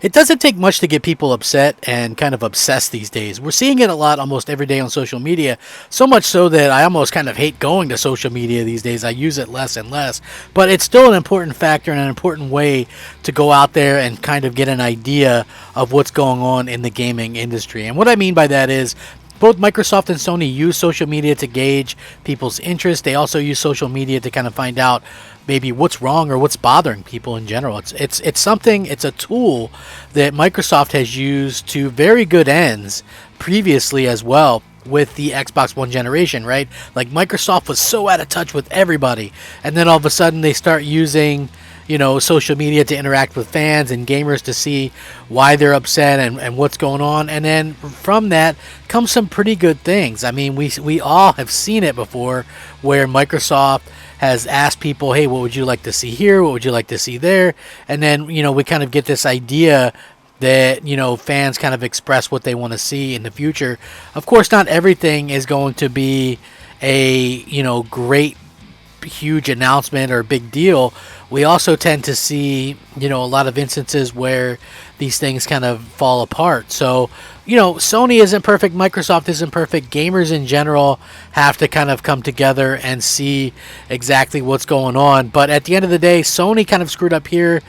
It doesn't take much to get people upset and kind of obsessed these days. We're seeing it a lot almost every day on social media, so much so that I almost kind of hate going to social media these days. I use it less and less, but it's still an important factor and an important way to go out there and kind of get an idea of what's going on in the gaming industry. And what I mean by that is both Microsoft and Sony use social media to gauge people's interest. They also use social media to kind of find out maybe what's wrong or what's bothering people in general. It's something. It's a tool that Microsoft has used to very good ends previously as well with the Xbox One generation, right? Like Microsoft was so out of touch with everybody, and then all of a sudden they start using social media to interact with fans and gamers to see why they're upset and what's going on. And then from that comes some pretty good things. I mean, we all have seen it before where Microsoft has asked people, hey, what would you like to see here? What would you like to see there? And then, we kind of get this idea that, fans kind of express what they want to see in the future. Of course, not everything is going to be a, great huge announcement or big deal. We also tend to see, a lot of instances where these things kind of fall apart. So, Sony isn't perfect, Microsoft isn't perfect. Gamers in general have to kind of come together and see exactly what's going on. But at the end of the day, Sony kind of screwed up here,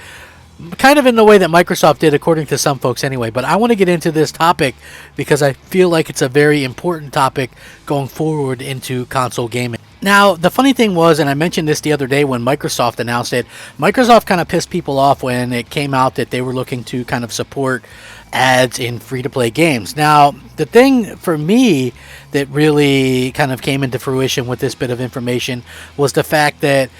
kind of in the way that Microsoft did, according to some folks anyway. But I want to get into this topic because I feel like it's a very important topic going forward into console gaming. Now, the funny thing was, and I mentioned this the other day when Microsoft announced it, Microsoft kind of pissed people off when it came out that they were looking to kind of support ads in free-to-play games. Now, the thing for me that really kind of came into fruition with this bit of information was the fact that,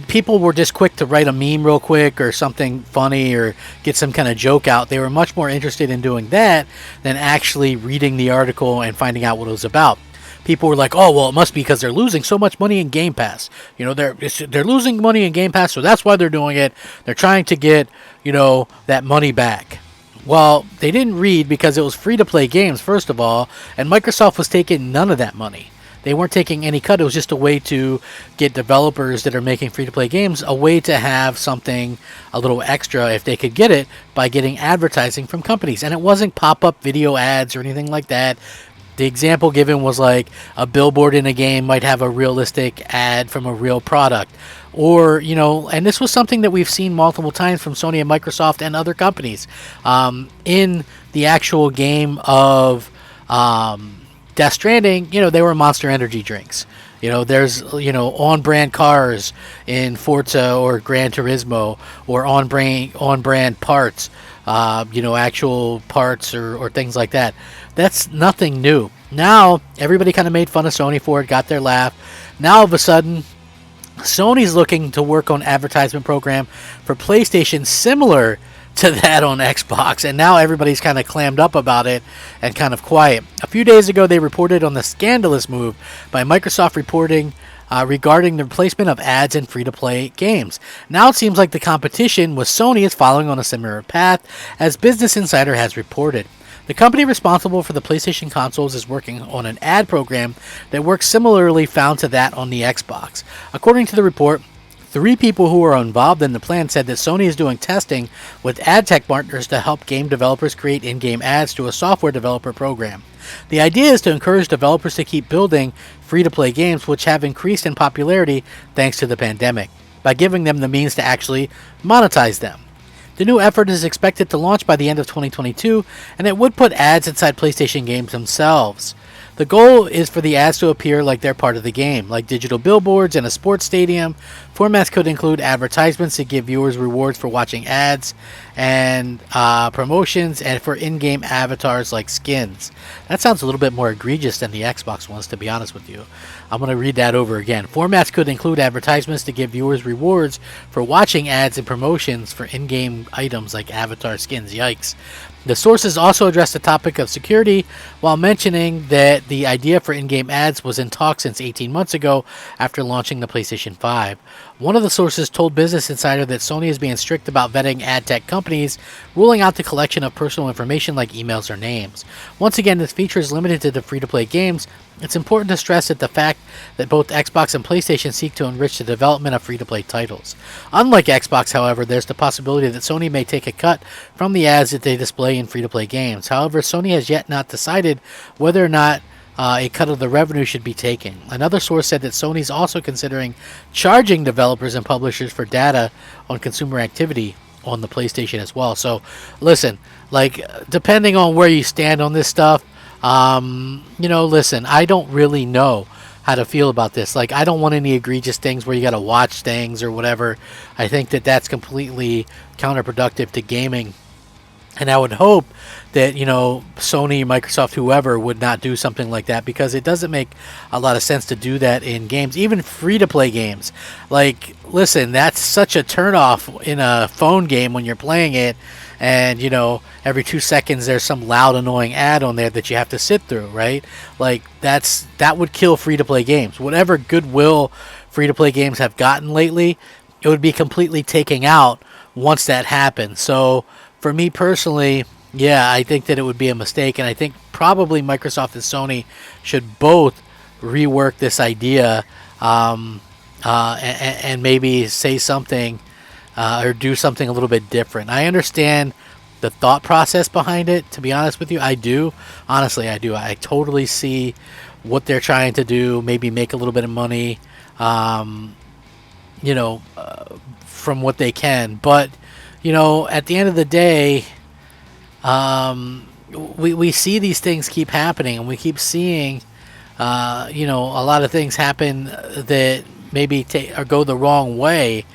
people were just quick to write a meme real quick or something funny or get some kind of joke out. They were much more interested in doing that than actually reading the article and finding out what it was about. People were like, oh, well, it must be because they're losing so much money in Game Pass. They're losing money in Game Pass, so that's why they're doing it. They're trying to get, that money back. Well, they didn't read because it was free-to-play games, first of all, and Microsoft was taking none of that money. They weren't taking any cut. It was just a way to get developers that are making free-to-play games a way to have something a little extra if they could get it by getting advertising from companies. And it wasn't pop-up video ads or anything like that. The example given was like a billboard in a game might have a realistic ad from a real product. Or, and this was something that we've seen multiple times from Sony and Microsoft and other companies. In the actual game of Death Stranding, they were Monster Energy drinks. There's, on-brand cars in Forza or Gran Turismo, or on-brand parts, actual parts or things like that. That's nothing new. Now, everybody kind of made fun of Sony for it, got their laugh. Now, all of a sudden, Sony's looking to work on advertisement program for PlayStation similar to that on Xbox, and now everybody's kind of clammed up about it and kind of quiet. A few days ago, they reported on the scandalous move by Microsoft reporting regarding the replacement of ads in free-to-play games. Now it seems like the competition with Sony is following on a similar path, as Business Insider has reported. The company responsible for the PlayStation consoles is working on an ad program that works similarly found to that on the Xbox. According to the report, 3 people who are involved in the plan said that Sony is doing testing with ad tech partners to help game developers create in-game ads through a software developer program. The idea is to encourage developers to keep building free-to-play games, which have increased in popularity thanks to the pandemic, by giving them the means to actually monetize them. The new effort is expected to launch by the end of 2022, and it would put ads inside PlayStation games themselves. The goal is for the ads to appear like they're part of the game, like digital billboards in a sports stadium. Formats could include advertisements to give viewers rewards for watching ads, and promotions, and for in-game avatars like skins. That sounds a little bit more egregious than the Xbox ones, to be honest with you. I'm going to read that over again. Formats could include advertisements to give viewers rewards for watching ads and promotions for in-game items like avatar skins. Yikes. The sources also addressed the topic of security while mentioning that the idea for in-game ads was in talks since 18 months ago after launching the PlayStation 5. One of the sources told Business Insider that Sony is being strict about vetting ad tech companies, ruling out the collection of personal information like emails or names. Once again, this feature is limited to the free-to-play games. It's important to stress that the fact that both Xbox and PlayStation seek to enrich the development of free-to-play titles. Unlike Xbox, however, there's the possibility that Sony may take a cut from the ads that they display in free-to-play games. However, Sony has yet not decided whether or not a cut of the revenue should be taken. Another source said that Sony's also considering charging developers and publishers for data on consumer activity on the PlayStation as well. So, listen, like, depending on where you stand on this stuff, listen, I don't really know how to feel about this. Like, I don't want any egregious things where you got to watch things or whatever. I think that that's completely counterproductive to gaming. And I would hope that, Sony, Microsoft, whoever would not do something like that, because it doesn't make a lot of sense to do that in games, even free-to-play games. Like, listen, that's such a turnoff in a phone game when you're playing it, and, every 2 seconds there's some loud, annoying ad on there that you have to sit through, right? Like, that would kill free-to-play games. Whatever goodwill free-to-play games have gotten lately, it would be completely taken out once that happens. So, for me personally, yeah, I think that it would be a mistake, and I think probably Microsoft and Sony should both rework this idea and maybe say something or do something a little bit different. I understand the thought process behind it, to be honest with you. I do. Honestly, I do. I totally see what they're trying to do, maybe make a little bit of money, from what they can, but at the end of the day, we see these things keep happening, and we keep seeing, a lot of things happen that maybe or go the wrong way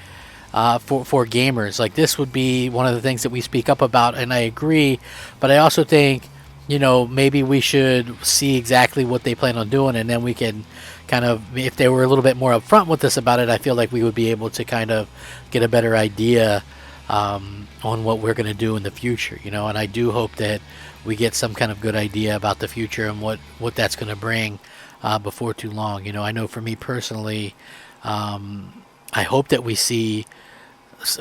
for gamers. Like, this would be one of the things that we speak up about, and I agree. But I also think, maybe we should see exactly what they plan on doing, and then we can kind of, if they were a little bit more upfront with us about it, I feel like we would be able to kind of get a better idea on what we're going to do in the future, and I do hope that we get some kind of good idea about the future and what that's going to bring before too long. I know for me personally, I hope that we see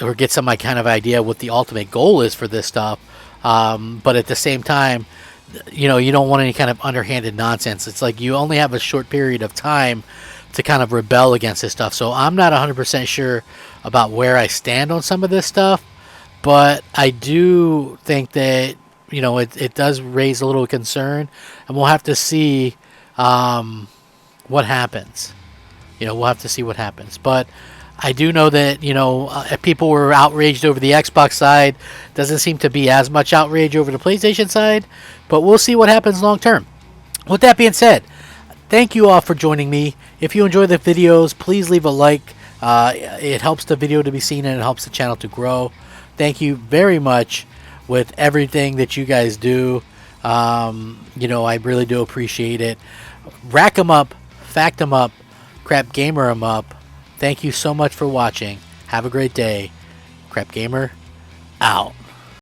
or get some kind of idea what the ultimate goal is for this stuff, but at the same time, you don't want any kind of underhanded nonsense. It's like you only have a short period of time to kind of rebel against this stuff. So I'm not 100% sure about where I stand on some of this stuff, but I do think that, it does raise a little concern, and we'll have to see what happens. We'll have to see what happens. But I do know that, people were outraged over the Xbox side. Doesn't seem to be as much outrage over the PlayStation side, but we'll see what happens long term. With that being said, thank you all for joining me. If you enjoy the videos, please leave a like. It helps the video to be seen, and it helps the channel to grow. Thank you very much with everything that you guys do. I really do appreciate it. Rack 'em up, fact 'em up, crap gamer 'em up. Thank you so much for watching. Have a great day. Crap Gamer out.